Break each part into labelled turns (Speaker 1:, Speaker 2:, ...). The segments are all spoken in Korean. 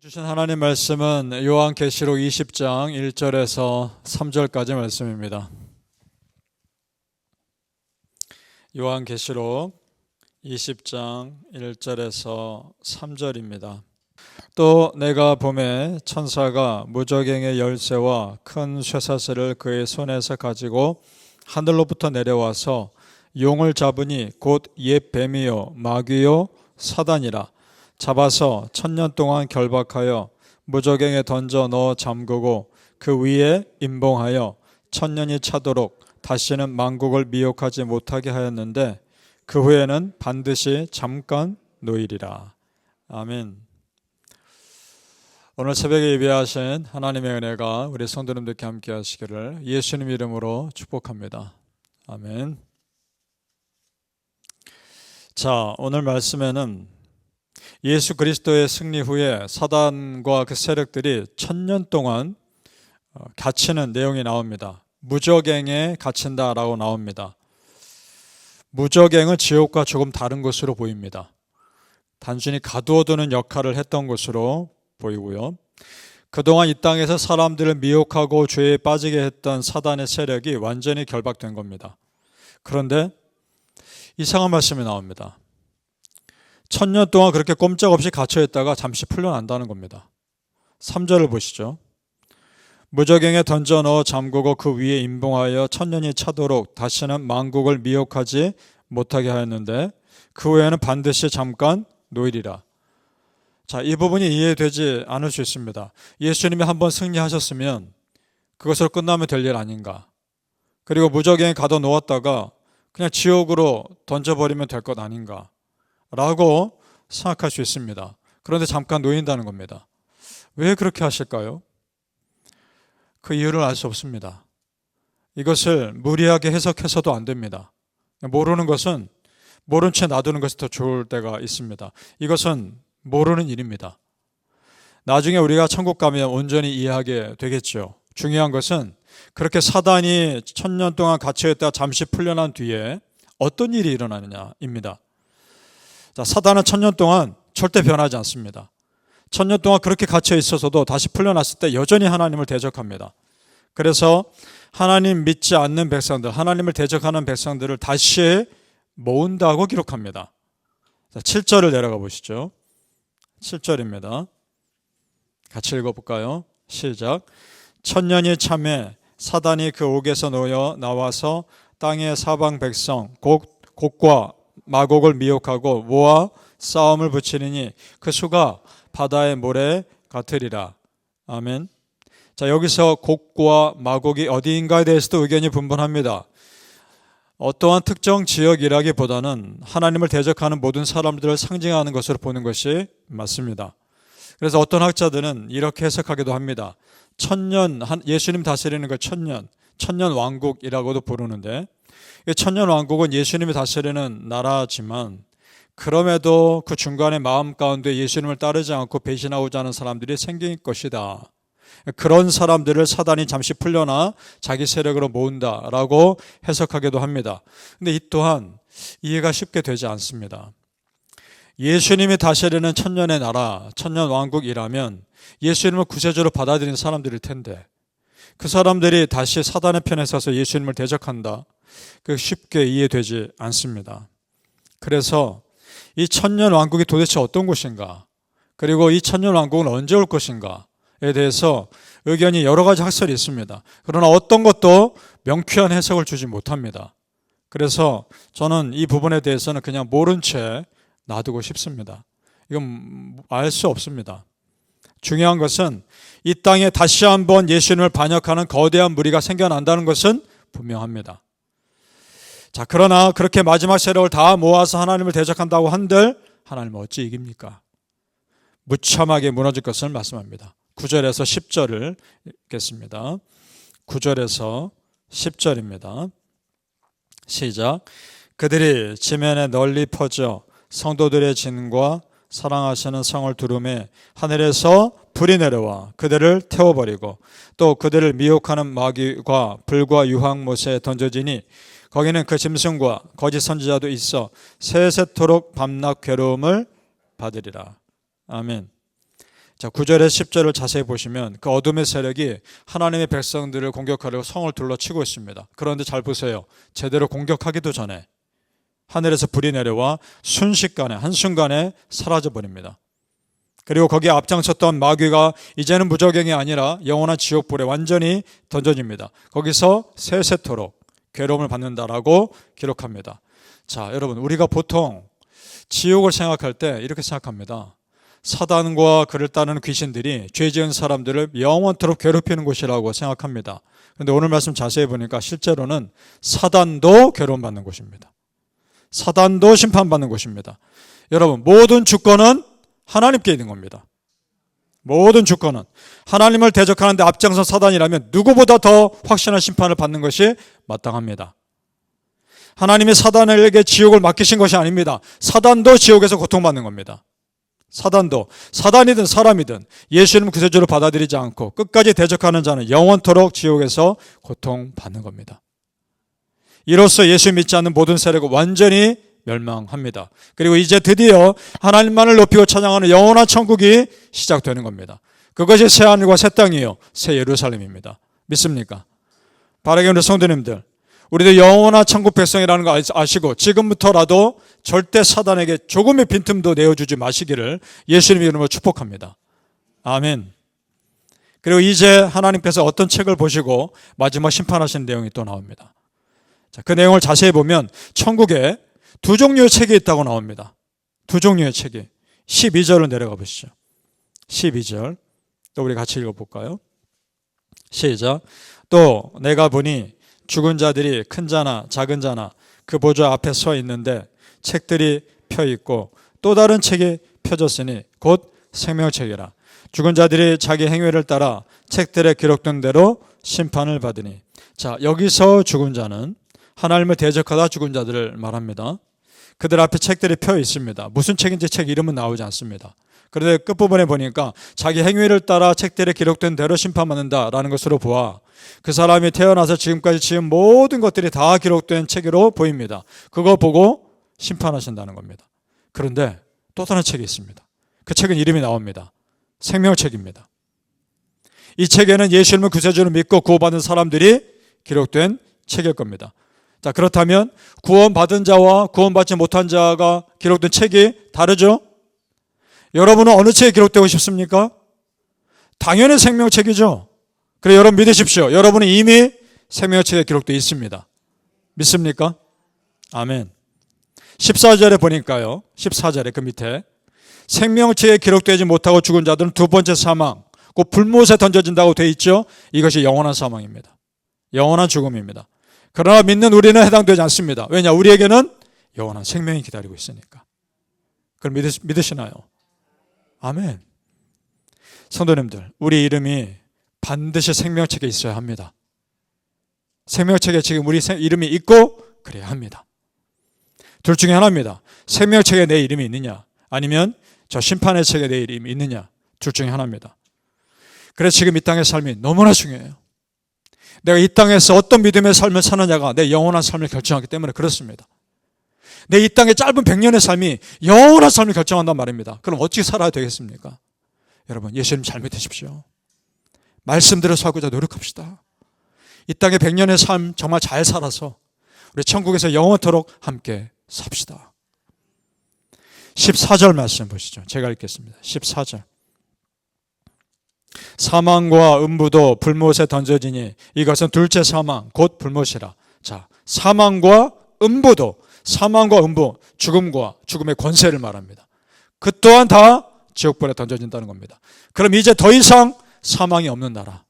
Speaker 1: 주신 하나님 말씀은 요한계시록 20장 1절에서 3절까지 말씀입니다. 요한계시록 20장 1절에서 3절입니다. 또 내가 보매 천사가 무저갱의 열쇠와 큰 쇠사슬을 그의 손에서 가지고 하늘로부터 내려와서 용을 잡으니 곧 옛 뱀이요 마귀요 사단이라. 잡아서 1000년 동안 결박하여 무저갱에 던져 넣어 잠그고 그 위에 임봉하여 1000년이 차도록 다시는 만국을 미혹하지 못하게 하였는데 그 후에는 반드시 잠깐 놓이리라. 아멘. 오늘 새벽에 예배하신 하나님의 은혜가 우리 성도님들께 함께 하시기를 예수님 이름으로 축복합니다. 아멘. 자, 오늘 말씀에는 예수 그리스도의 승리 후에 사단과 그 세력들이 1000년 동안 갇히는 내용이 나옵니다. 무저갱에 갇힌다라고 나옵니다. 무저갱은 지옥과 조금 다른 것으로 보입니다. 단순히 가두어두는 역할을 했던 것으로 보이고요. 그동안 이 땅에서 사람들을 미혹하고 죄에 빠지게 했던 사단의 세력이 완전히 결박된 겁니다. 그런데 이상한 말씀이 나옵니다. 1000년 동안 그렇게 꼼짝없이 갇혀있다가 잠시 풀려난다는 겁니다. 3절을 보시죠. 무저갱에 던져 넣어 잠그고 그 위에 임봉하여 1000년이 차도록 다시는 만국을 미혹하지 못하게 하였는데 그 후에는 반드시 잠깐 놓이리라. 자, 이 부분이 이해되지 않을 수 있습니다. 예수님이 한번 승리하셨으면 그것으로 끝나면 될 일 아닌가? 그리고 무저갱에 가둬 놓았다가 그냥 지옥으로 던져버리면 될 것 아닌가? 라고 생각할 수 있습니다. 그런데 잠깐 놓인다는 겁니다. 왜 그렇게 하실까요? 그 이유를 알 수 없습니다. 이것을 무리하게 해석해서도 안 됩니다. 모르는 것은 모른 채 놔두는 것이 더 좋을 때가 있습니다. 이것은 모르는 일입니다. 나중에 우리가 천국 가면 온전히 이해하게 되겠죠. 중요한 것은 그렇게 사단이 1000년 동안 갇혀있다 잠시 풀려난 뒤에 어떤 일이 일어나느냐입니다. 자, 사단은 1000년 동안 절대 변하지 않습니다. 1000년 동안 그렇게 갇혀 있어서도 다시 풀려났을 때 여전히 하나님을 대적합니다. 그래서 하나님 믿지 않는 백성들, 하나님을 대적하는 백성들을 다시 모은다고 기록합니다. 자, 7절을 내려가 보시죠. 7절입니다. 같이 읽어볼까요? 시작. 1000년이 참에 사단이 그 옥에서 놓여 나와서 땅의 사방 백성 곡과 마곡을 미혹하고 모아 싸움을 붙이리니 그 수가 바다의 모래 같으리라. 아멘. 자, 여기서 곡과 마곡이 어디인가에 대해서도 의견이 분분합니다. 어떠한 특정 지역이라기보다는 하나님을 대적하는 모든 사람들을 상징하는 것으로 보는 것이 맞습니다. 그래서 어떤 학자들은 이렇게 해석하기도 합니다. 1000년, 예수님 다스리는 걸 1000년 왕국이라고도 부르는데 1000년 왕국은 예수님이 다스리는 나라지만 그럼에도 그 중간에 마음 가운데 예수님을 따르지 않고 배신하고자 하는 사람들이 생길 것이다. 그런 사람들을 사단이 잠시 풀려나 자기 세력으로 모은다라고 해석하기도 합니다. 근데 이 또한 이해가 쉽게 되지 않습니다. 예수님이 다스리는 1000년의 나라, 1000년 왕국이라면 예수님을 구세주로 받아들이는 사람들일 텐데 그 사람들이 다시 사단의 편에 서서 예수님을 대적한다. 그 쉽게 이해되지 않습니다. 그래서 이 1000년 왕국이 도대체 어떤 곳인가? 그리고 이 1000년 왕국은 언제 올 것인가에 대해서 의견이 여러 가지 학설이 있습니다. 그러나 어떤 것도 명쾌한 해석을 주지 못합니다. 그래서 저는 이 부분에 대해서는 그냥 모른 채 놔두고 싶습니다. 이건 알 수 없습니다. 중요한 것은 이 땅에 다시 한번 예수님을 반역하는 거대한 무리가 생겨난다는 것은 분명합니다. 자, 그러나 그렇게 마지막 세력을 다 모아서 하나님을 대적한다고 한들 하나님은 어찌 이깁니까? 무참하게 무너질 것을 말씀합니다. 9절에서 10절을 읽겠습니다. 9절에서 10절입니다. 시작. 그들이 지면에 널리 퍼져 성도들의 진과 사랑하시는 성을 두루매 하늘에서 불이 내려와 그들을 태워버리고 또 그들을 미혹하는 마귀과 불과 유황못에 던져지니 거기는 그 짐승과 거짓 선지자도 있어 세세토록 밤낮 괴로움을 받으리라. 아멘. 자, 9절에 10절을 자세히 보시면 그 어둠의 세력이 하나님의 백성들을 공격하려고 성을 둘러치고 있습니다. 그런데 잘 보세요. 제대로 공격하기도 전에 하늘에서 불이 내려와 순식간에 한순간에 사라져버립니다. 그리고 거기에 앞장섰던 마귀가 이제는 무저갱이 아니라 영원한 지옥불에 완전히 던져집니다. 거기서 세세토록 괴로움을 받는다라고 기록합니다. 자, 여러분, 우리가 보통 지옥을 생각할 때 이렇게 생각합니다. 사단과 그를 따르는 귀신들이 죄 지은 사람들을 영원토록 괴롭히는 곳이라고 생각합니다. 그런데 오늘 말씀 자세히 보니까 실제로는 사단도 괴로움받는 곳입니다. 사단도 심판받는 곳입니다. 여러분, 모든 주권은 하나님께 있는 겁니다. 모든 주권은 하나님을 대적하는데 앞장선 사단이라면 누구보다 더 확실한 심판을 받는 것이 마땅합니다. 하나님이 사단에게 지옥을 맡기신 것이 아닙니다. 사단도 지옥에서 고통받는 겁니다. 사단이든 사람이든 예수님 구세주로 받아들이지 않고 끝까지 대적하는 자는 영원토록 지옥에서 고통받는 겁니다. 이로써 예수 믿지 않는 모든 세력은 완전히 멸망합니다. 그리고 이제 드디어 하나님만을 높이고 찬양하는 영원한 천국이 시작되는 겁니다. 그것이 새 하늘과 새 땅이요 새 예루살렘입니다. 믿습니까? 바라게 우리 성도님들, 우리도 영원한 천국 백성이라는 거 아시고 지금부터라도 절대 사단에게 조금의 빈틈도 내어주지 마시기를 예수님 이름으로 축복합니다. 아멘. 그리고 이제 하나님께서 어떤 책을 보시고 마지막 심판하신 내용이 또 나옵니다. 자, 그 내용을 자세히 보면 천국에 두 종류의 책이 있다고 나옵니다. 두 종류의 책이. 12절을 내려가 보시죠. 12절 또 우리 같이 읽어볼까요? 시작. 또 내가 보니 죽은 자들이 큰 자나 작은 자나 그 보좌 앞에 서 있는데 책들이 펴 있고 또 다른 책이 펴졌으니 곧 생명책이라. 죽은 자들이 자기 행위를 따라 책들에 기록된 대로 심판을 받으니. 자, 여기서 죽은 자는 하나님을 대적하다 죽은 자들을 말합니다. 그들 앞에 책들이 펴 있습니다. 무슨 책인지 책 이름은 나오지 않습니다. 그런데 끝부분에 보니까 자기 행위를 따라 책들에 기록된 대로 심판받는다라는 것으로 보아 그 사람이 태어나서 지금까지 지은 모든 것들이 다 기록된 책으로 보입니다. 그거 보고 심판하신다는 겁니다. 그런데 또 다른 책이 있습니다. 그 책은 이름이 나옵니다. 생명책입니다. 이 책에는 예수님을 구세주로 믿고 구원받은 사람들이 기록된 책일 겁니다. 자, 그렇다면 구원받은 자와 구원받지 못한 자가 기록된 책이 다르죠? 여러분은 어느 책에 기록되고 싶습니까? 당연히 생명책이죠. 그래, 여러분 믿으십시오. 여러분은 이미 생명책에 기록되어 있습니다. 믿습니까? 아멘. 14절에 보니까요. 14절에 그 밑에 생명책에 기록되지 못하고 죽은 자들은 두 번째 사망, 곧 불못에 던져진다고 되어 있죠. 이것이 영원한 사망입니다. 영원한 죽음입니다. 그러나 믿는 우리는 해당되지 않습니다. 왜냐? 우리에게는 영원한 생명이 기다리고 있으니까. 그럼 믿으시나요? 아멘. 성도님들, 우리 이름이 반드시 생명책에 있어야 합니다. 생명책에 지금 우리 이름이 있고 그래야 합니다. 둘 중에 하나입니다. 생명책에 내 이름이 있느냐, 아니면 저 심판의 책에 내 이름이 있느냐, 둘 중에 하나입니다. 그래서 지금 이 땅의 삶이 너무나 중요해요. 내가 이 땅에서 어떤 믿음의 삶을 사느냐가 내 영원한 삶을 결정하기 때문에 그렇습니다. 내 이 땅의 짧은 100년의 삶이 영원한 삶을 결정한단 말입니다. 그럼 어떻게 살아야 되겠습니까? 여러분, 예수님 잘 믿으십시오. 말씀대로 살고자 노력합시다. 이 땅의 100년의 삶 정말 잘 살아서 우리 천국에서 영원토록 함께 삽시다. 14절 말씀 보시죠. 제가 읽겠습니다. 14절. 사망과 음부도 불못에 던져지니 이것은 둘째 사망 곧 불못이라. 자, 사망과 음부도, 사망과 음부, 죽음과 죽음의 권세를 말합니다. 그 또한 다 지옥불에 던져진다는 겁니다. 그럼 이제 더 이상 사망이 없는 나라,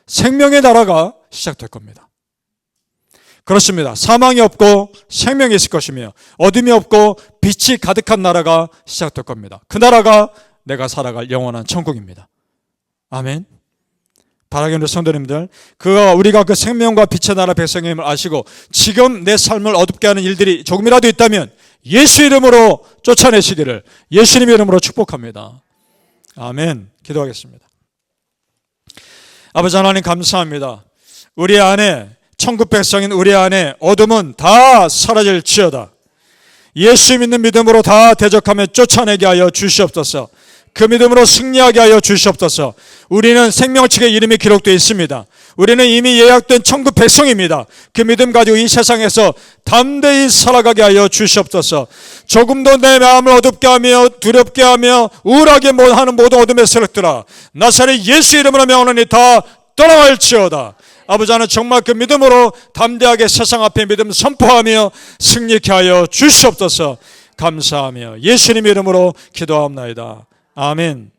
Speaker 1: 생명의 나라가 시작될 겁니다. 그렇습니다. 사망이 없고 생명이 있을 것이며 어둠이 없고 빛이 가득한 나라가 시작될 겁니다. 그 나라가 내가 살아갈 영원한 천국입니다. 아멘. 바라기는 성도님들, 우리가 그 생명과 빛의 나라 백성임을 아시고 지금 내 삶을 어둡게 하는 일들이 조금이라도 있다면 예수 이름으로 쫓아내시기를 예수님 이름으로 축복합니다. 아멘. 기도하겠습니다. 아버지 하나님 감사합니다. 우리 안에, 천국 백성인 우리 안에 어둠은 다 사라질지어다. 예수 믿는 믿음으로 다 대적하며 쫓아내게 하여 주시옵소서. 그 믿음으로 승리하게 하여 주시옵소서. 우리는 생명책에 이름이 기록되어 있습니다. 우리는 이미 예약된 천국 백성입니다. 그 믿음 가지고 이 세상에서 담대히 살아가게 하여 주시옵소서. 조금도 내 마음을 어둡게 하며 두렵게 하며 우울하게 하는 모든 어둠의 세력들아, 나사렛 예수 이름으로 명하노니 다 떠나갈지어다. 아버지, 하나님 정말 그 믿음으로 담대하게 세상 앞에 믿음 선포하며 승리케 하여 주시옵소서. 감사하며 예수님 이름으로 기도하옵나이다. 아멘.